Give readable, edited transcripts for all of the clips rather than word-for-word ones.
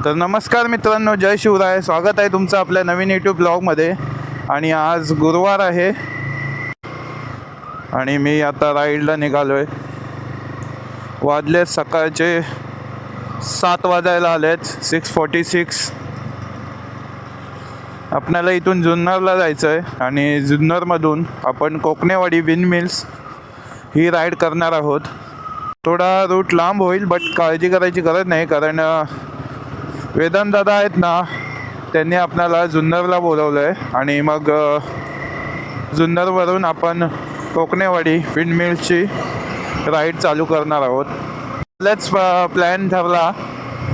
तर नमस्कार मित्रांनो, जय शिवराय. स्वागत आहे तुमचं आपल्या नवीन यूट्यूब ब्लॉगमध्ये. आणि आज गुरुवार आहे आणि मी आता राईडला निघालो आहे. वाजले सकाळचे 7 वाजायला आलेत, 6:46. आपल्याला इथून जुन्नरला जायचं आहे आणि जुन्नरमधून आपण कोकणेवाडी विंड मिल्स ही राईड करणार आहोत. थोडा रूट लांब होईल, बट काळजी करायची गरज नाही, कारण वेदांत दादा आहेत ना, त्यांनी आपल्याला जुन्नरला बोलवलं आहे आणि मग जुन्नरवरून आपण कोकणेवाडी विंड मिल्सची राईड चालू करणार आहोत. आपलाच प्लॅन ठरला.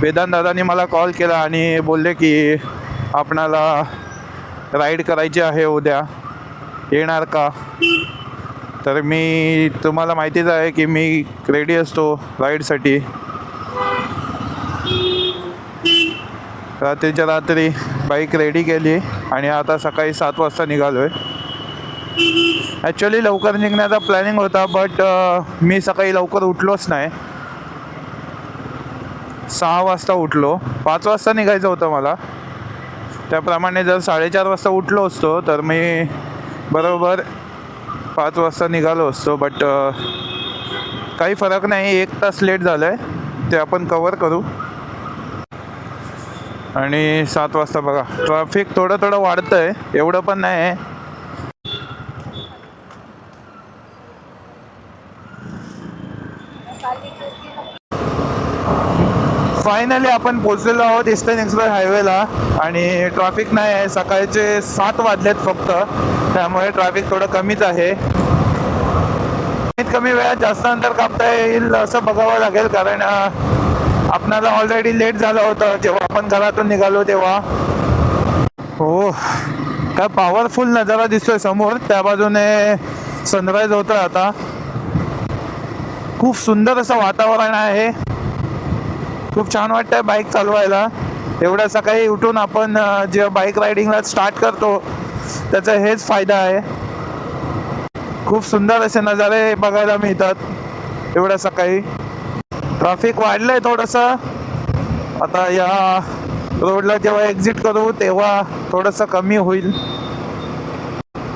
वेदांत दादांनी मला कॉल केला आणि बोलले की आपणाला राईड करायची आहे, उद्या येणार का. तर मी, तुम्हाला माहितीच आहे की मी रेडी असतो राईडसाठी. रात्रीच्या रात्री बाईक रेडी केली आणि आता सकाळी 7 वाजता निघालो आहे. ॲक्च्युली लवकर निघण्याचा प्लॅनिंग होता, बट मी सकाळी लवकर उठलोच नाही. 6 वाजता उठलो. 5 वाजता निघायचं होतं मला. त्याप्रमाणे जर 4:30 वाजता उठलो असतो तर मी बरोबर 5 वाजता निघालो असतो. बट काही फरक नाही, 1 तास लेट झालं आहे, ते आपण कवर करू. आणि 7 वाजता बघा, ट्रॅफिक थोडं वाढतं आहे, एवढं पण नाही आहे. फायनली आपण पोचलेलो आहोत ईस्टर्न एक्सप्रेस हायवेला आणि ट्रॅफिक नाही आहे. सकाळचे 7 वाजलेत फक्त, त्यामुळे ट्रॅफिक थोडं कमीच आहे. कमी वेळात जास्त अंतर कापता येईल असं बघावं लागेल, कारण आपणाला ऑलरेडी लेट झालं होतं जेव्हा आपण घरातून निघालो तेव्हा. हो, काय पॉवरफुल नजारा दिसतोय समोर. त्या बाजूने सनराईज होतं. आता खूप सुंदर असं वातावरण आहे. खूप छान वाटतंय बाईक चालवायला. एवढ्या सकाळी उठून आपण जेव्हा बाईक रायडिंगला स्टार्ट करतो त्याचा हेच फायदा आहे. खूप सुंदर असे नजारे बघायला मिळतात एवढ्या सकाळी. ट्रॅफिक वाढलंय थोडंसं. आता या रोडला जेव्हा एक्झिट करू तेव्हा थोडंसं कमी होईल.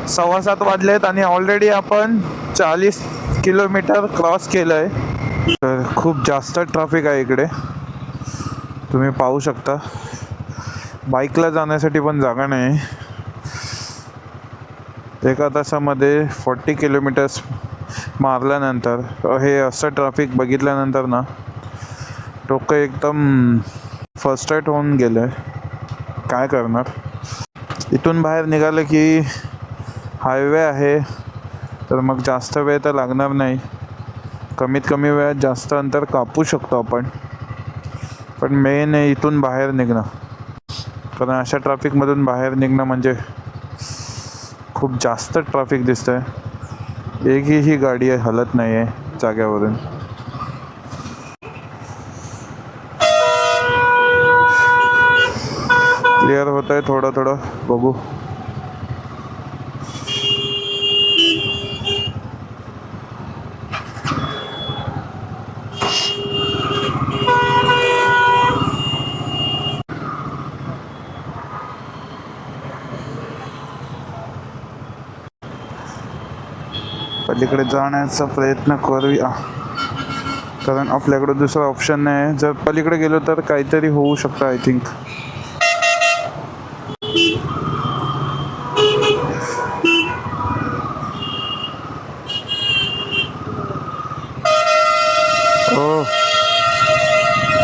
6:15 वाजलेत आणि ऑलरेडी आपण 40 किलोमीटर क्रॉस केलं आहे. तर खूप जास्त ट्रॅफिक आहे इकडे, तुम्ही पाहू शकता. बाईकला जाण्यासाठी पण जागा नाही. 1 तासामध्ये 40 किलोमीटर्स मारल्यानंतर, हे असं ट्रॅफिक बघितल्यानंतर ना, डोकं एकदम फ्रस्ट्रेट होऊन गेलं आहे. काय करणार. इथून बाहेर निघालं की हायवे आहे, तर मग जास्त वेळ तर लागणार नाही. कमीत कमी वेळात जास्त अंतर कापू शकतो आपण. पण मेन आहे इथून बाहेर निघणं, कारण अशा ट्रॅफिकमधून बाहेर निघणं म्हणजे खूप जास्त ट्रॅफिक दिसतंय. एकही ही गाडी हलत नाही आहे जाग्यावरून. क्लिअर होत आहे थोडं बघू. पलीकडे जाण्याचा प्रयत्न करूया, कारण आपल्याकडे दुसरा ऑप्शन नाही. जर पलीकडे गेलो तर काहीतरी होऊ शकतं आय थिंक. हो,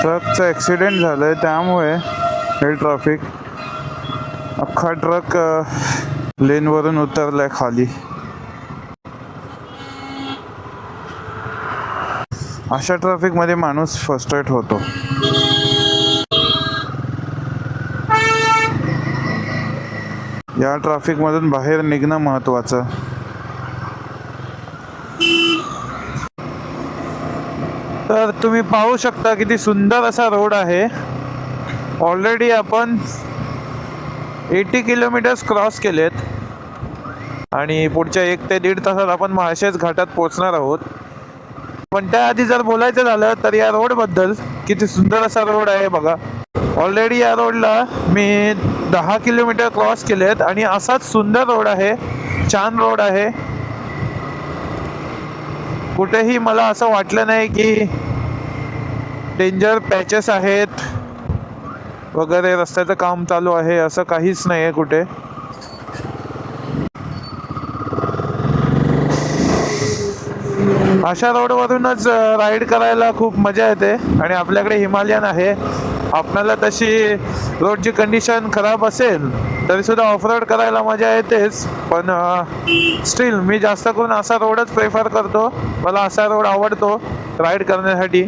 ट्रकचा ॲक्सिडेंट झालं आहे, त्यामुळे हे ट्रॅफिक. अख्खा ट्रक लेनवरून उतरलाय खाली. अशा ट्रॅफिकमध्ये माणूस फ्रस्ट्रेट होतो. या ट्रॅफिकमधून बाहेर निघणं महत्त्वाचं. तर तुम्ही पाहू शकता किती सुंदर असा रोड आहे. ऑलरेडी आपण 80 किलोमीटर्स क्रॉस केलेत आणि पुढच्या 1 ते 1.5 तासात आपण माळशेज घाटात पोहोचणार आहोत. पण त्याआधी जर बोलायचं झालं तर या रोडबद्दल, किती सुंदर असा रोड आहे बघा. ऑलरेडी या रोडला मी 10 किलोमीटर क्रॉस केलेत आणि असाच सुंदर रोड आहे, छान रोड आहे. कुठेही मला असं वाटलं नाही की डेंजर पॅचेस आहेत वगैरे, रस्त्याचं काम चालू आहे असं काहीच नाही आहे कुठे. अशा रोडवरूनच राईड करायला खूप मजा येते. आणि आपल्याकडे हिमालयन आहे, आपल्याला तशी रोडची कंडिशन खराब असेल तरी सुद्धा ऑफ रोड करायला मजा येतेच. पण स्टील मी जास्त करून असा रोडच प्रेफर करतो. मला असा रोड आवडतो राईड करण्यासाठी,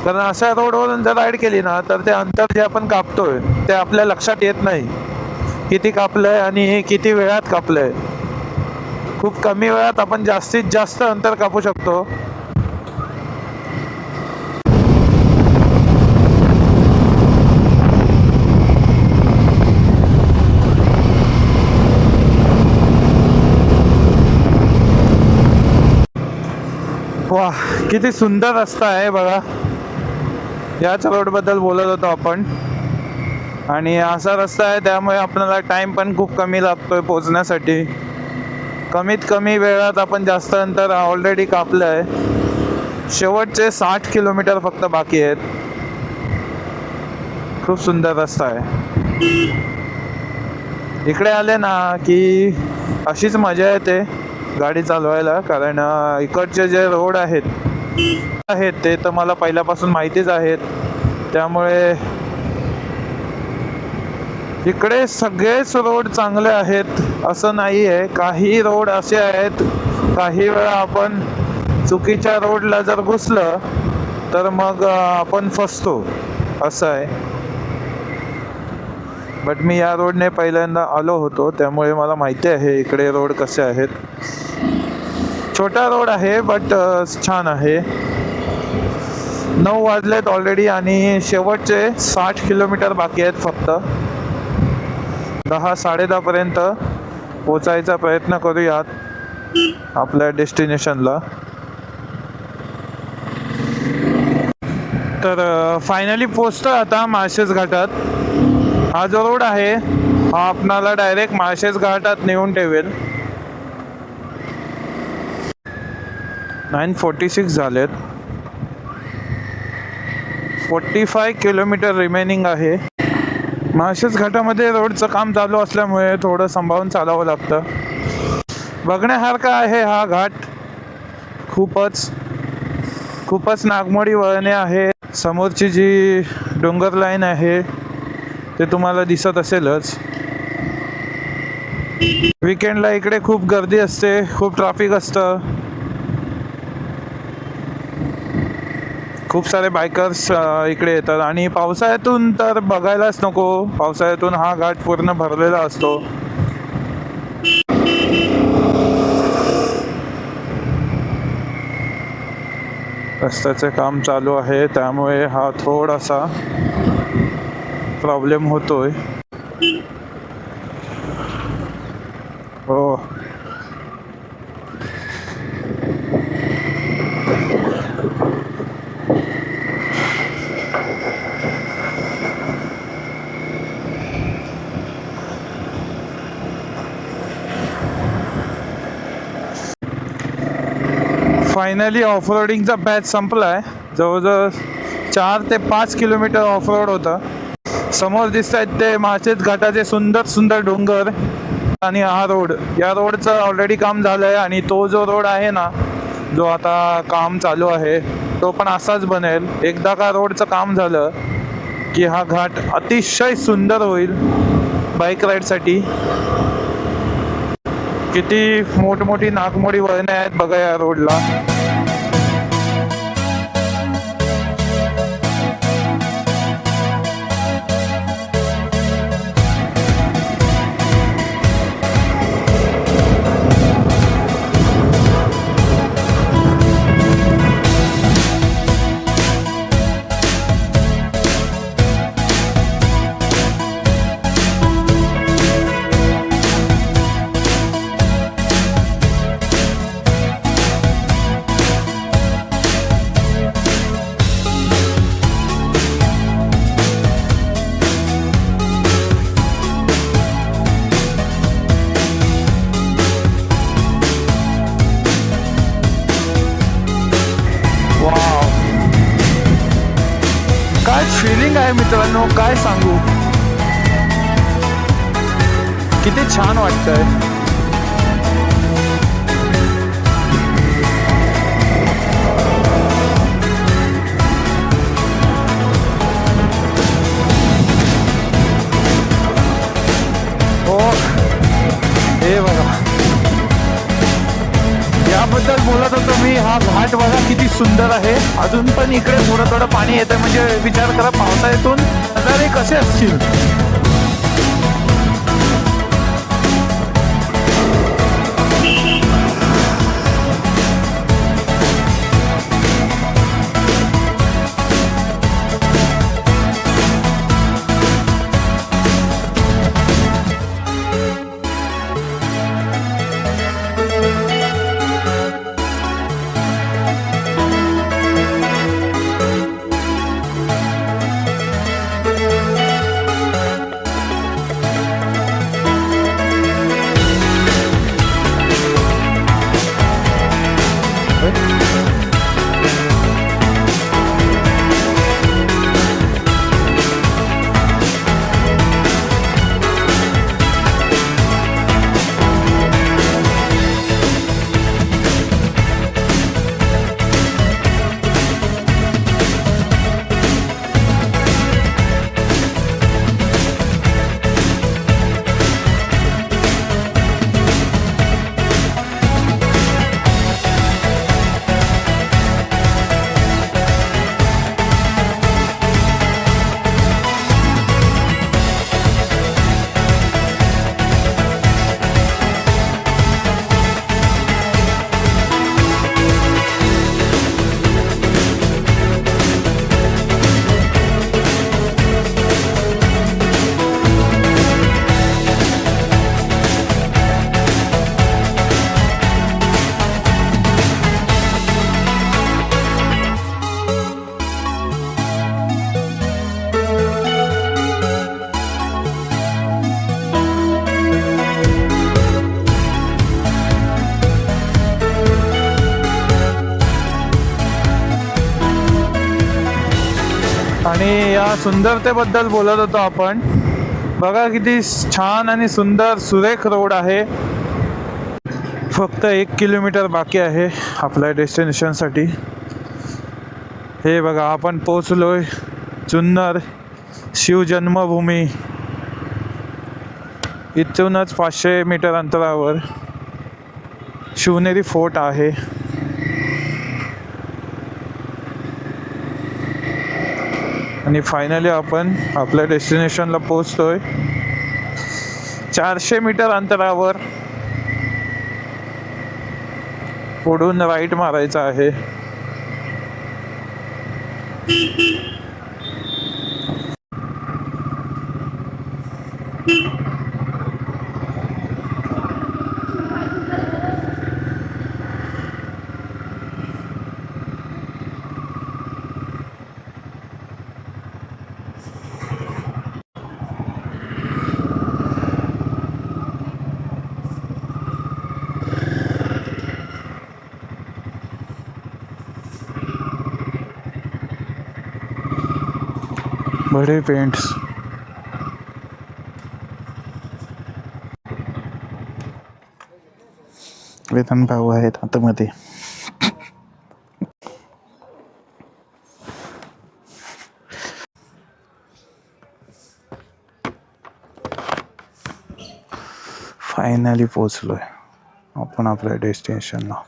कारण अशा रोडवरून जर राईड केली ना तर ते अंतर जे आपण कापतोय ते आपल्या लक्षात येत नाही, किती कापलंय आणि किती वेळात कापलंय. खूप कमी वेळात आपण जास्तीत जास्त अंतर कापू शकतो. वा, किती सुंदर रस्ता आहे बघा. याच रोडबद्दल बोलत होतो आपण. आणि असा रस्ता आहे त्यामुळे आपल्याला टाइम पण खूप कमी लागतोय पोहोचण्यासाठी. कमीत कमी वेळात आपण जास्त अंतर ऑलरेडी कापलं आहे. शेवटचे 60 किलोमीटर फक्त बाकी आहेत. खूप सुंदर रस्ता आहे. इकडे आले ना की अशीच मजा येते गाडी चालवायला, कारण इकडचे जे रोड आहेत ते तर मला पहिल्यापासून माहितीच आहेत. त्यामुळे इकडे सगळेच रोड चांगले आहेत असं नाही आहे. काही रोड असे आहेत, काही वेळा आपण चुकीच्या रोडला जर घुसलं तर मग आपण फसतो, असं आहे. बट मी या रोडने पहिल्यांदा आलो होतो त्यामुळे मला माहिती आहे इकडे रोड कसे आहेत. छोटा रोड आहे बट छान आहे. 9 वाजलेत ऑलरेडी आणि शेवटचे 60 किलोमीटर बाकी आहेत फक्त. 10-10:30 पर्यंत पोचायचा प्रयत्न करूयात आपल्या डेस्टिनेशनला. तर फायनली पोचतो आता माळशेज घाटात. हा जो रोड आहे हा आपणाला डायरेक्ट माळशेज घाटात नेऊन ठेवेल. 9:46 झालेत. 45 किलोमीटर रिमेनिंग आहे. माळशेज घाटामध्ये रोडचं काम चालू असल्यामुळे थोडं सांभाळून चालावं लागतं. बघण्यासारखा आहे हा घाट. खूपच नागमोडी वळणे आहे. समोरची जी डोंगर लाईन आहे ते तुम्हाला दिसत असेलच. वीकेंडला इकडे खूप गर्दी असते, खूप ट्रॅफिक असतं. खूप सारे बायकर्स इकडे येतात आणि पावसाळ्यातून तर बघायलाच नको. पावसाळ्यातून हा घाट पूर्ण भरलेला असतो. रस्त्याचे काम चालू आहे त्यामुळे हा थोडासा प्रॉब्लेम होतोय. हो, फायनली ऑफरोडिंगचा बॅच संपला आहे. जवळजवळ 4 ते 5 किलोमीटर ऑफरोड होतं. समोर दिसत आहेत ते माळशेज घाटाचे सुंदर सुंदर डोंगर आणि हा रोड. या रोडचं ऑलरेडी काम झालं आहे आणि तो जो रोड आहे ना जो आता काम चालू आहे तो पण असाच बनेल. एकदा का रोडचं काम झालं की हा घाट अतिशय सुंदर होईल बाईक राईडसाठी. किती मोठमोठी नागमोडी वळणे आहेत बघा या रोडला. फिलिंग आहे मित्रांनो, काय सांगू, किती छान वाटतंय. हे बघा, याबद्दल बोलत होतो मी. हा घाट बघा किती सुंदर आहे. अजून पण इकडे थोडं थोडं पाणी येतं, म्हणजे विचार करा पावसाळ्यातून नजारे कसे असतील. आणि या सुंदरतेबद्दल बोलत होतो आपण. बघा किती छान आणि सुंदर सुरेख रोड आहे. फक्त 1 किलोमीटर बाकी आहे आपल्या डेस्टिनेशनसाठी. हे बघा, आपण पोचलोय जुन्नर शिवजन्मभूमी. इथूनच 500 मीटर अंतरावर शिवनेरी फोर्ट आहे. आणि फायनली आपण आपल्या डेस्टिनेशनला पोचतोय. 400 मीटर अंतरावर पुढून राईट मारायचं आहे. बडे पेंट्स. वेतन भाऊ आहेत आतमध्ये. फायनली पोचलोय आपण आपल्या डेस्टिनेशनला.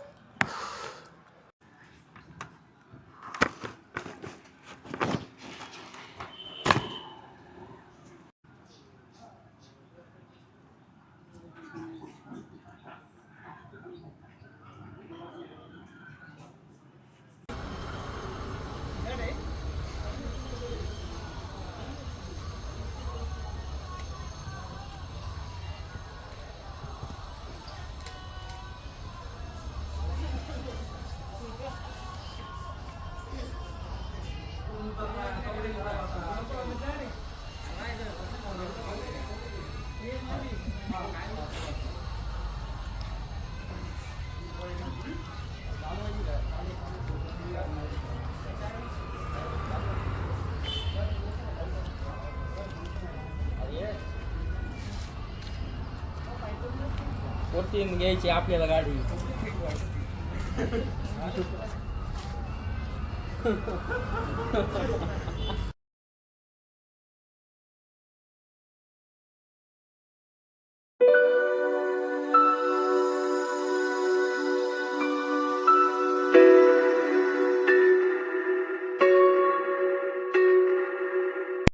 वरती घ्यायची आपल्याला गाडी.